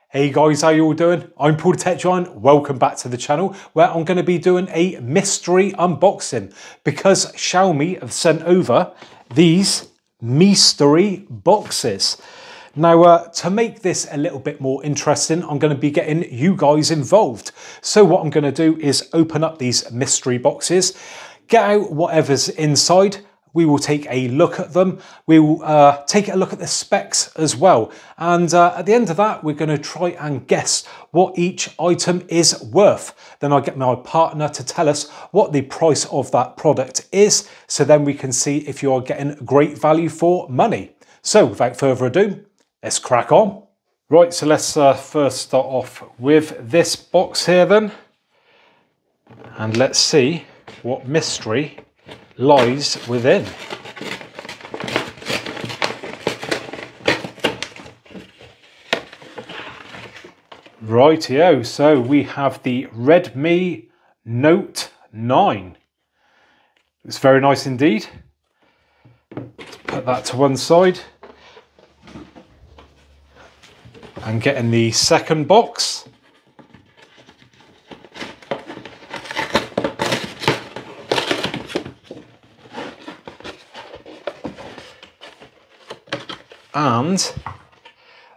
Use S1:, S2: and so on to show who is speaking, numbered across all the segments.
S1: Hey guys, how you all doing? I'm Paul the Tech Giant. Welcome back to the channel where I'm going to be doing a mystery unboxing because Xiaomi have sent over these mi-stery boxes. Now, to make this a little bit more interesting, I'm going to be getting you guys involved. So what I'm going to do is open up these mystery boxes, get out whatever's inside. We will take a look at them. We will take a look at the specs as well. And at the end of that, we're going to try and guess what each item is worth. Then I'll get my partner to tell us what the price of that product is. So then we can see if you are getting great value for money. So without further ado, let's crack on. Right, so let's first start off with this box here then. And let's see what mystery lies within. Rightio, so we have the Redmi Note 9. It's very nice indeed. Let's put that to one side. And getting the second box. And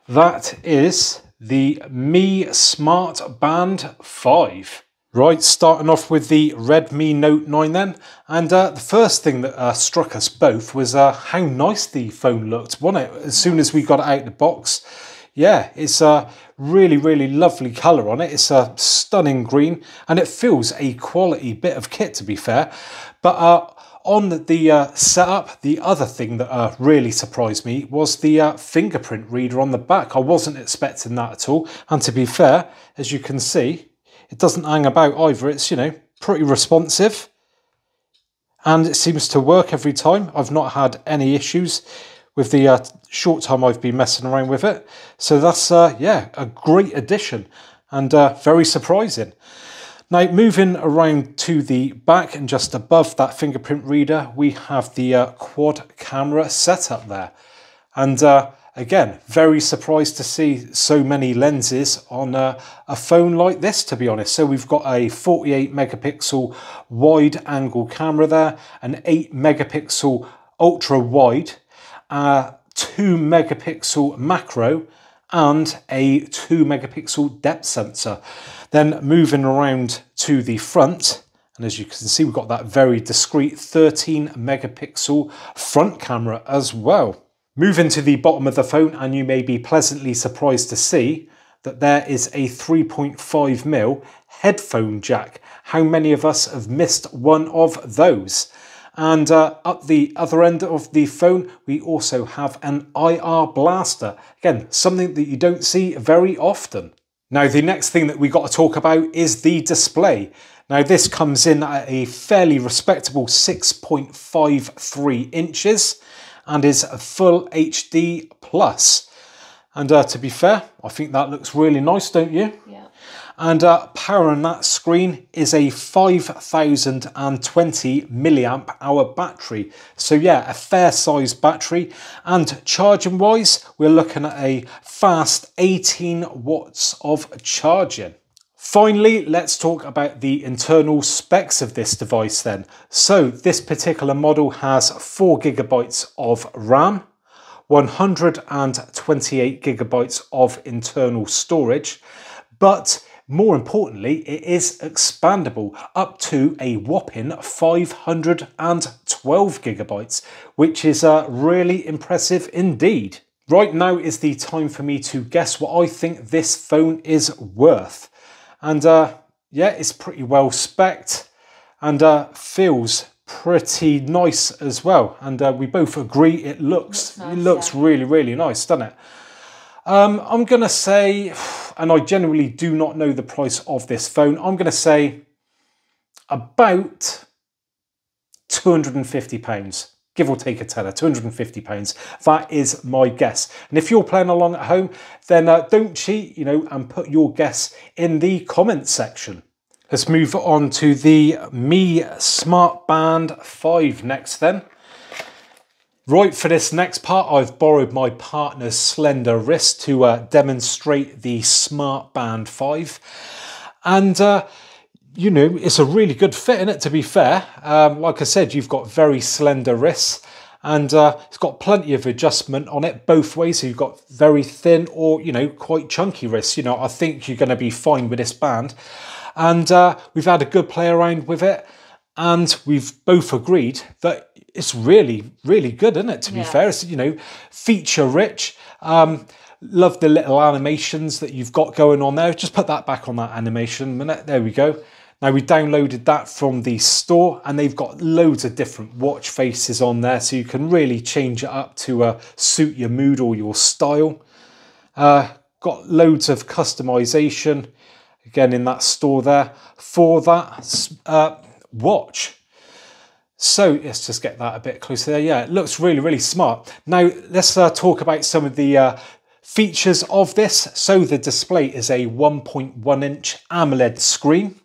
S1: that is the Mi Smart Band 5. Right, starting off with the Redmi Note 9 then. And the first thing that struck us both was how nice the phone looked, wasn't it? As soon as we got it out of the box. Yeah, it's a really, really lovely colour on it. It's a stunning green and it feels a quality bit of kit, to be fair. But on the setup, the other thing that really surprised me was the fingerprint reader on the back. I wasn't expecting that at all. And to be fair, as you can see, it doesn't hang about either. It's, you know, pretty responsive. And it seems to work every time. I've not had any issues with the short time I've been messing around with it. So that's, yeah, a great addition and very surprising. Now, moving around to the back and just above that fingerprint reader, we have the quad camera setup there. And again, very surprised to see so many lenses on a phone like this, to be honest. So we've got a 48 megapixel wide angle camera there, an 8 megapixel ultra wide, 2 megapixel macro, and a 2 megapixel depth sensor. Then moving around to the front, and as you can see, we've got that very discreet 13 megapixel front camera as well. Moving to the bottom of the phone, and you may be pleasantly surprised to see that there is a 3.5mm headphone jack. How many of us have missed one of those? And up the other end of the phone, we also have an IR blaster. Again, something that you don't see very often. Now, the next thing that we got to talk about is the display. Now, this comes in at a fairly respectable 6.53 inches and is a full HD plus. And to be fair, I think that looks really nice, don't you? Yeah. And powering that screen is a 5020 milliamp hour battery. So yeah, a fair size battery. And charging wise, we're looking at a fast 18 watts of charging. Finally, let's talk about the internal specs of this device then. So this particular model has 4 gigabytes of RAM, 128 gigabytes of internal storage, but more importantly, it is expandable up to a whopping 512 gigabytes, which is really impressive indeed. Right now is the time for me to guess what I think this phone is worth. And yeah, it's pretty well spec'd and feels pretty nice as well. And we both agree it looks nice, really, really nice, doesn't it? I'm going to say, and I genuinely do not know the price of this phone, I'm going to say about £250, give or take a tenner, £250. That is my guess. And if you're playing along at home, then don't cheat, you know, and put your guess in the comments section. Let's move on to the Mi Smart Band 5 next then. Right, for this next part, I've borrowed my partner's slender wrist to demonstrate the Smart Band 5. And, you know, it's a really good fit, isn't it, to be fair? Like I said, you've got very slender wrists, and it's got plenty of adjustment on it both ways. So you've got very thin or, you know, quite chunky wrists. You know, I think you're going to be fine with this band. And we've had a good play around with it, and we've both agreed that it's really, really good, isn't it, to be fair? It's, you know, feature rich. Love the little animations that you've got going on there. Just put that back on that animation a minute. There we go. Now, we downloaded that from the store, and they've got loads of different watch faces on there, so you can really change it up to suit your mood or your style. Got loads of customization, again, in that store there for that watch. So let's just get that a bit closer there. Yeah, it looks really, really smart. Now, let's talk about some of the features of this. So the display is a 1.1 inch AMOLED screen.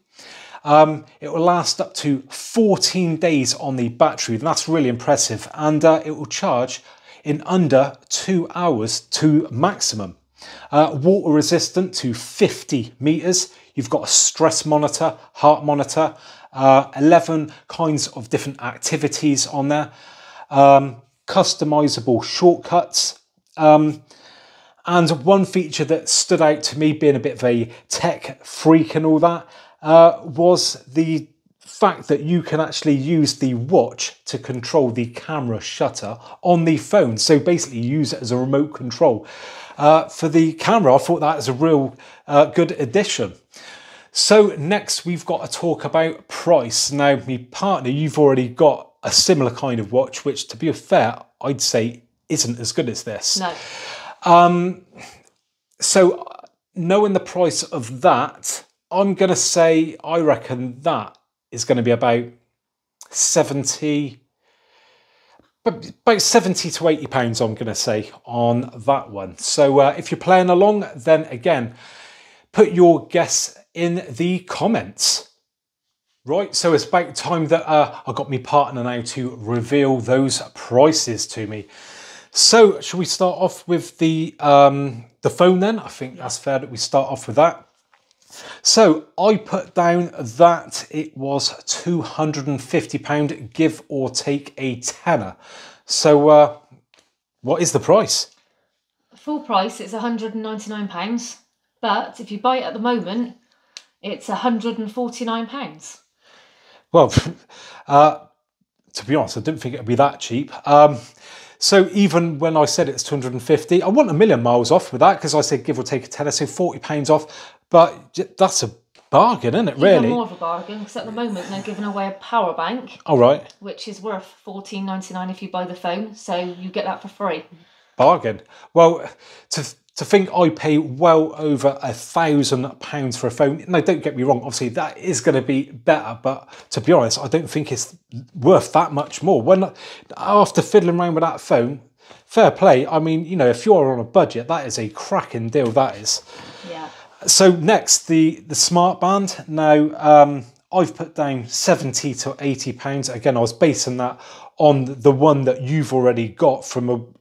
S1: It will last up to 14 days on the battery. That's really impressive. And it will charge in under 2 hours to maximum. Water resistant to 50 meters. You've got a stress monitor, heart monitor, 11 kinds of different activities on there, customizable shortcuts. And one feature that stood out to me, being a bit of a tech freak and all that, was the fact that you can actually use the watch to control the camera shutter on the phone. So basically use it as a remote control. For the camera, I thought that was a real good addition. So next we've got to talk about price. Now, my partner, you've already got a similar kind of watch, which, to be fair, I'd say isn't as good as this.
S2: No.
S1: So knowing the price of that, I'm going to say I reckon that is going to be about 70 to £80, I'm going to say, on that one. So if you're playing along, then again, put your guess in the comments. Right, so it's about time that I got my partner now to reveal those prices to me. So shall we start off with the phone then? I think that's fair that we start off with that. So I put down that it was £250, give or take a tenner. So what is the price?
S2: Full price, it's £199. But if you buy it at the moment, it's £149.
S1: Well, to be honest, I didn't think it would be that cheap. So even when I said it's 250, I want a million miles off with that, because I said give or take a tenner, so £40 off. But that's a bargain, isn't it, really?
S2: Even more of a bargain, because at the moment they're giving away a power bank.
S1: All right.
S2: Which is worth £14.99 if you buy the phone, so you get that for free.
S1: Bargain. Well, to think I pay well over £1,000 for a phone. Now, don't get me wrong, obviously that is going to be better, but to be honest, I don't think it's worth that much more. When after fiddling around with that phone, fair play. I mean, you know, if you're on a budget, that is a cracking deal, that is.
S2: Yeah.
S1: So next, the Smart Band. Now, I've put down £70 to £80. Again, I was basing that on the one that you've already got from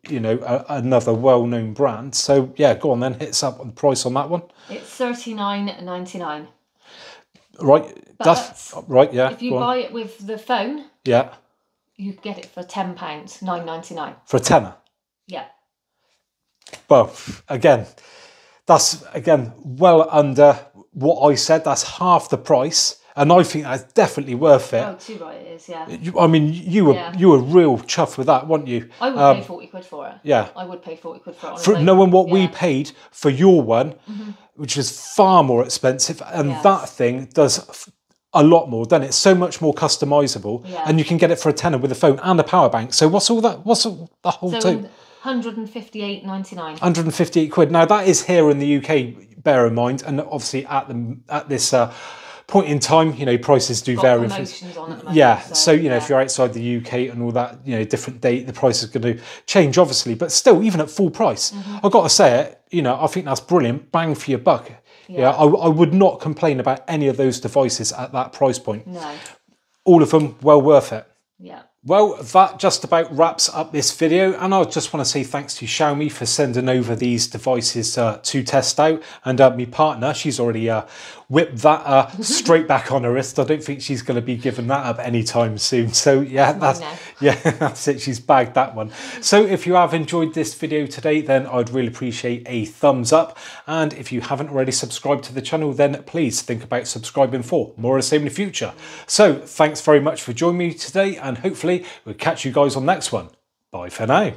S1: another well-known brand. So yeah, go on then, hit us up on the price on that one.
S2: It's $39.99.
S1: Right, that's right. Yeah.
S2: If you buy it with the phone,
S1: yeah,
S2: you get it for £10, $9.99.
S1: For a tenner.
S2: Yeah.
S1: Well, again, that's well under what I said. That's half the price. And I think that's definitely worth it.
S2: Oh, too right it is, yeah.
S1: I mean, you were real chuffed with that, weren't you?
S2: I would pay 40 quid for it.
S1: Yeah.
S2: I would pay 40 quid for it.
S1: For knowing what we paid for your one, which is far more expensive, and that thing does a lot more, doesn't it? So much more customizable, and you can get it for a tenner with a phone and a power bank. So what's all that? What's the whole thing?
S2: £158.99.
S1: 158 quid. Now that is here in the UK, bear in mind, and obviously at this point in time, you know, prices do vary.
S2: Promotions on at the moment,
S1: yeah, so you know, if you're outside the UK and all that, you know, different date, the price is going to change, obviously. But still, even at full price, I've got to say it. You know, I think that's brilliant. Bang for your buck. Yeah, I would not complain about any of those devices at that price point.
S2: No.
S1: All of them well worth it.
S2: Yeah.
S1: Well, that just about wraps up this video, and I just want to say thanks to Xiaomi for sending over these devices to test out, and my partner, she's already whipped that straight back on her wrist. I don't think she's going to be giving that up anytime soon. So yeah, that's it. She's bagged that one. So if you have enjoyed this video today, then I'd really appreciate a thumbs up, and if you haven't already subscribed to the channel, then please think about subscribing for more of the same in the future. So thanks very much for joining me today, and hopefully we'll catch you guys on the next one. Bye for now.